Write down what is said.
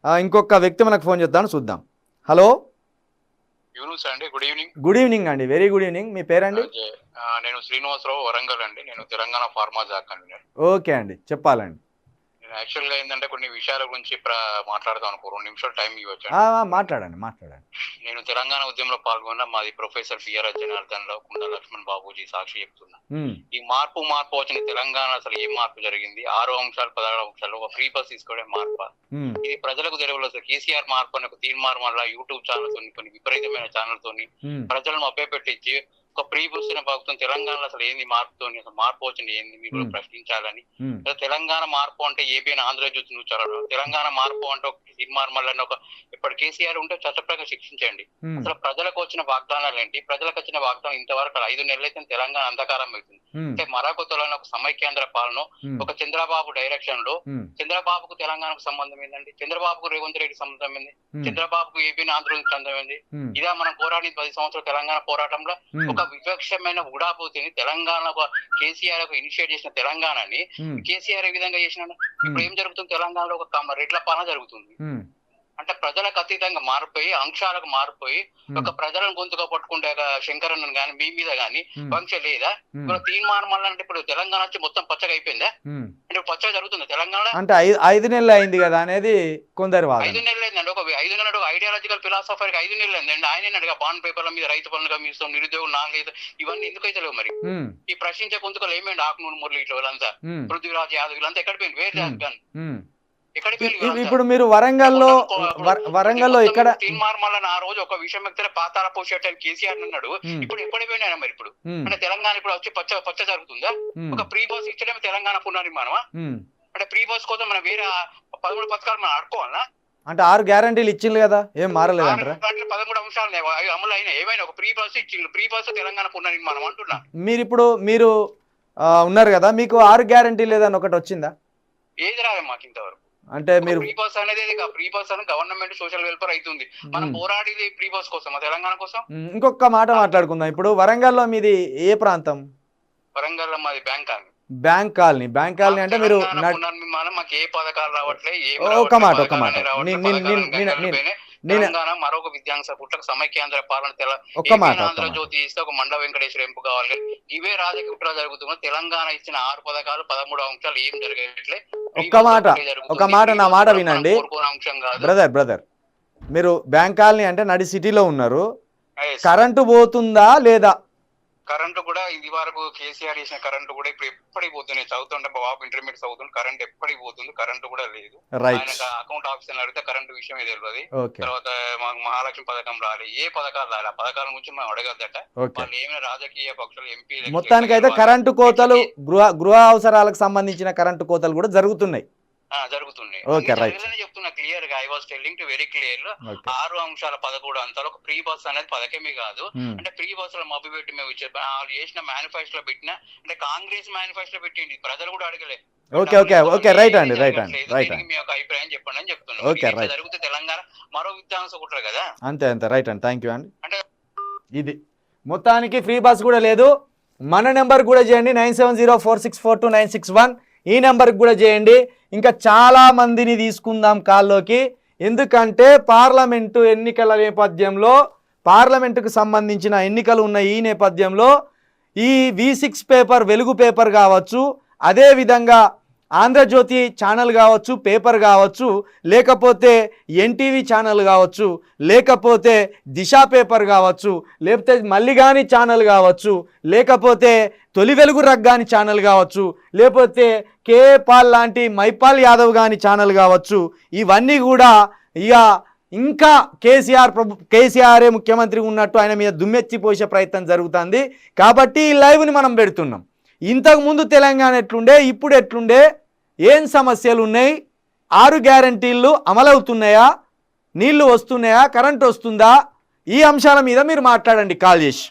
ఇంకొక వ్యక్తి మనకు ఫోన్ చేద్దాం, చూద్దాం. హలో యూనుస్ అండి, గుడ్ ఈవినింగ్. గుడ్ ఈవినింగ్ అండి, వెరీ గుడ్ ఈవినింగ్. మీ పేరండి? నేను శ్రీనివాసరావు, వరంగల్ అండి. నేను తెలంగాణ ఫార్మా శాఖ అండి. ఓకే అండి, చెప్పాలండి. నేను యాక్చువల్గా ఏంటంటే కొన్ని విషయాల గురించి మాట్లాడదాం అనుకో, 2 నిమిషాలు టైం ఇవ్వచ్చు. మాట్లాడండి. నేను తెలంగాణ ఉద్యమంలో పాల్గొన్న మాది ప్రొఫెసర్ పిఆర్ జనార్దన్ రావు, కుండ లక్ష్మణ్ బాబూజీ సాక్షి చెప్తున్నా. ఈ మార్పు వచ్చిన తెలంగాణ అసలు ఏం మార్పు జరిగింది? 6 అంశాలు 16 అంశాలు ఒక ఫ్రీ బస్ తీసుకోవడం మార్పా? ఇది ప్రజలకు తెలియదు. కేసీఆర్ మార్పు అని ఒక తీర్మానం వల్ల యూట్యూబ్ ఛానల్స్ కొన్ని విపరీతమైన ఛానల్ తోని ప్రజలను అప్పేపెట్టించి ఒక ప్రీ బుస్సిన భక్తం తెలంగాణలో అసలు ఏంది మార్పుతోని, అసలు మార్పు వచ్చింది ఏంది మీరు ప్రశ్నించాలని. తెలంగాణ మార్పు అంటే ఏబిఎన్ ఆంధ్రజ్యోతి నువ్వు చదవడం, తెలంగాణ మార్పు అంటే ఒక తీర్మానం వల్ల ఒక ఇప్పుడు కేసీఆర్ ఉంటే చట్టప్రకారం శిక్షించండి. అసలు ప్రజలకు వచ్చిన వాగ్దానాలు ఏంటి? ప్రజలకు వచ్చిన వాగ్దానం ఇంతవరకు 5 నెలలు అయితే తెలంగాణ అంధకారం అవుతుంది. అంటే మరాకొత్తలో ఒక సమైక్యాంధ్ర పాలన ఒక చంద్రబాబు డైరెక్షన్ లో, చంద్రబాబుకు తెలంగాణకు సంబంధం ఏంటండి? చంద్రబాబుకు రేవంత్ రెడ్డి సంబంధం ఏంది? చంద్రబాబుకు ఏబిఎన్ ఆంధ్రజ్యోతి సంబంధం ఏంది? ఇదా మనం పోరాడిన 10 సంవత్సరాల తెలంగాణ పోరాటంలో ఒక వివక్షమైన ఉడాపోతిని తెలంగాణ కేసీఆర్ ఇనిషియేట్ చేసిన తెలంగాణని కేసీఆర్ ఏ విధంగా చేసిన ఇప్పుడు ఏం జరుగుతుంది? తెలంగాణలో ఒక రెడ్ల పాలన జరుగుతుంది. అంటే ప్రజలకు అతీతంగా మారిపోయి, అంశాలకు మారిపోయి, ఒక ప్రజలను గొంతుగా పట్టుకుంటే శంకరన్న గాని మీ మీద గాని వంశ లేదా? ఇప్పుడు తీర్మానం వల్ల అంటే ఇప్పుడు తెలంగాణ వచ్చి మొత్తం పచ్చగా అయిపోయిందా? అంటే పచ్చగా జరుగుతుంది తెలంగాణ అంటే 5 నెలలు అయింది కదా అనేది కొందరు 5 నెలలు అయిందండి. ఒక 5 నెలలు ఐడియాలజికల్ ఫిలాసఫర్ 5 నెలలు అయిందండి. ఆయన అడిగా బాండ్ పేపర్ల మీద రైతు పనులుగా మీస్తాం, నిరుద్యోగం నాలుగైదు, ఇవన్నీ ఎందుకైతే లేవు మరి? ఈ ప్రశ్నించే గొంతుకలు ఏమేంటి? ఆకునూరు మురళి ఇట్లా వీళ్ళంతా, పృథ్వీరాజ్ యాదవ్ వీళ్ళంతా ఎక్కడ పోయింది? వేరే ఇప్పుడు మీరు వరంగల్లో ఇక్కడ తీర్మానం ఆ రోజు ఒక విషయం వ్యక్తి పాతాల పోషేట కేసీఆర్ అన్నాడు. ఇప్పుడు ఎప్పుడు పోయినా మరి ఇప్పుడు అంటే తెలంగాణ ఇప్పుడు వచ్చి పచ్చ జరుగుతుందా? ఒక ప్రీ బస్ ఇచ్చడమే తెలంగాణ పునర్నిర్మాణమా? అంటే ప్రీ బస్ కోసం మనం వేరే 13 పథకాలు మనం ఆడుకోవాలా? అంటే 6 గ్యారంటీలు ఇచ్చింది కదా, ఏం మారలేదు అంటారా? 13 అంశాలు అమలు అయినా ఏమైనా ఒక ప్రీ బస్ ఇచ్చిండు. ప్రీ బస్ తెలంగాణ పునర్నిర్మాణం అంటున్నా. మీరు ఉన్నారు కదా, మీకు 6 గ్యారంటీ లేదని ఒకటి వచ్చిందా? ఏది రాలే మాకు ఇంతవరకు. అంటే మీరు ప్రీ బస్ అనేది ప్రీ బస్ అని గవర్నమెంట్ సోషల్ వెల్ఫేర్ అవుతుంది. మనం పోరాడేది ప్రీ బస్ కోసం, తెలంగాణ కోసం. ఇంకొక మాట మాట్లాడుకుందాం. ఇప్పుడు వరంగల్లో మీది ఏ ప్రాంతం? వరంగల్లో మాది బ్యాంక్ కాలనీ అంటే మీరు మాకు ఏ పథకాలు రావట్లే. ఒక మాట తెలంగాణ మరొక విద్యాంశ పుట్టకు సమైక్యాంధ్ర పాలన ఆంధ్రజ్యోతి ఇస్తే ఒక మండ వెంకటేశ్వర ఎంపు కావాలి. ఇవే రాజకీయ కుట్రలు జరుగుతున్నాయి. తెలంగాణ ఇచ్చిన 6 పథకాలు 13 అంశాలు ఏం జరగట్లే. ఒక మాట నా మాట వినండి బ్రదర్. మీరు బ్యాంక్ కాలనీ అంటే నడి సిటీలో ఉన్నారు, కరెంటు పోతుందా లేదా? కరెంటు కూడా ఇది వరకు కేసీఆర్ చేసిన కరెంటు కూడా ఇప్పుడు ఎప్పటికి పోతుంది. చదువుతుంటే బాబు ఇంటర్మీడియట్ చదువుతుంది, కరెంట్ ఎప్పటికి పోతుంది. కరెంటు కూడా లేదు. ఆయన అకౌంట్ ఆఫీసర్ అడిగితే కరెంటు విషయం తెలియదు. తర్వాత మాకు మహాలక్ష్మి పథకం రాలి, ఏ పథకాలు రాలి, ఆ పథకాల గురించి మనం అడగద్దట. వాళ్ళు ఏమైనా రాజకీయ పక్షులు ఎంపీ మొత్తానికి అయితే కరెంటు కోతలు, గృహ అవసరాలకు సంబంధించిన కరెంటు కోతలు కూడా జరుగుతున్నాయి. చెప్తున్నా క్లియర్ గా. I was telling to very clear. 6 అంశాల 13 అంశాలు ఒక ప్రీ బస్ అనేది పథకమే కాదు. అంటే ప్రీ బస్ లో మబ్బు పెట్టి మేము వాళ్ళు చేసిన మేనిఫెస్టో పెట్టినా అంటే కాంగ్రెస్ మేనిఫెస్టో పెట్టింది, ప్రజలు కూడా అడగలే. రైట్ అండి. మీ యొక్క అభిప్రాయం చెప్పండి అని చెప్తున్నాను. జరుగుతుంది తెలంగాణ మరో విద్యాంశ కుట్ర కదా. అంతే రైట్ అండి, థ్యాంక్ యూ అండి. అంటే ఇది మొత్తానికి ఫ్రీ బస్ కూడా లేదు. మన నెంబర్ కూడా చేయండి 9704642961. ఈ నెంబర్కి కూడా చేయండి. ఇంకా చాలా మందిని తీసుకుందాం కాల్లోకి. ఎందుకంటే పార్లమెంటు ఎన్నికల నేపథ్యంలో, పార్లమెంటుకు సంబంధించిన ఎన్నికలు ఉన్న ఈ నేపథ్యంలో ఈ V6 పేపర్, వెలుగు పేపర్ కావచ్చు, అదేవిధంగా ఆంధ్రజ్యోతి ఛానల్ కావచ్చు, పేపర్ కావచ్చు, లేకపోతే ఎన్టీవీ ఛానల్ కావచ్చు, లేకపోతే దిశ పేపర్ కావచ్చు, లేకపోతే మల్లిగాని ఛానల్ కావచ్చు, లేకపోతే తొలి వెలుగు రగ్గాని ఛానల్ కావచ్చు, లేకపోతే కేఏ పాల్ లాంటి మైపాల్ యాదవ్ గాని ఛానల్ కావచ్చు, ఇవన్నీ కూడా ఇక ఇంకా కేసీఆరే ముఖ్యమంత్రి ఉన్నట్టు ఆయన మీద దుమ్మెత్తిపోసే ప్రయత్నం జరుగుతుంది. కాబట్టి ఈ లైవ్ని మనం పెడుతున్నాం. ఇంతకుముందు తెలంగాణ ఎట్లుండే, ఇప్పుడు ఎట్లుండే, ఏం సమస్యలు ఉన్నాయి, 6 గ్యారంటీలు అమలవుతున్నాయా, నీళ్లు వస్తున్నాయా, కరెంట్ వస్తుందా, ఈ అంశాల మీద మీరు మాట్లాడండి కాల్ చేసి.